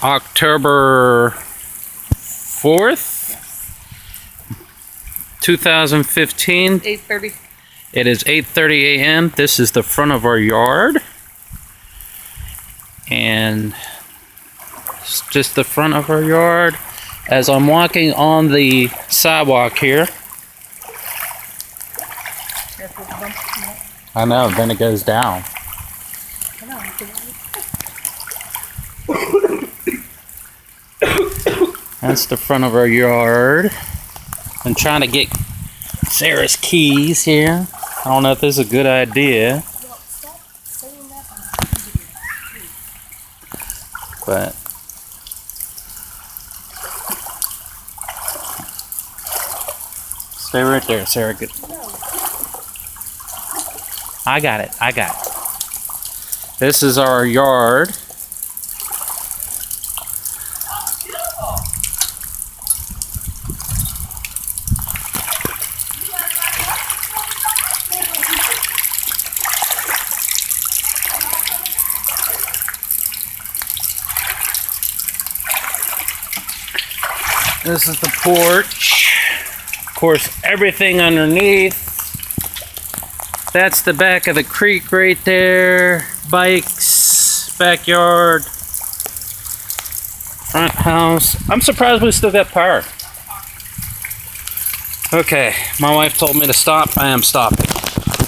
October 4th, 2015. 8:30. It is 8:30 a.m. This is the front of our yard. And it's just the front of our yard. As I'm walking on the sidewalk here. I know, then it goes down. That's the front of our yard. I'm trying to get Sarah's keys here. I don't know if this is a good idea. But stay right there, Sarah. Good. I got it. This is our yard. This is the porch. Of course, everything underneath. That's the back of the creek right there. Bikes, backyard, front house. I'm surprised we still got power. Okay, my wife told me to stop. I am stopping.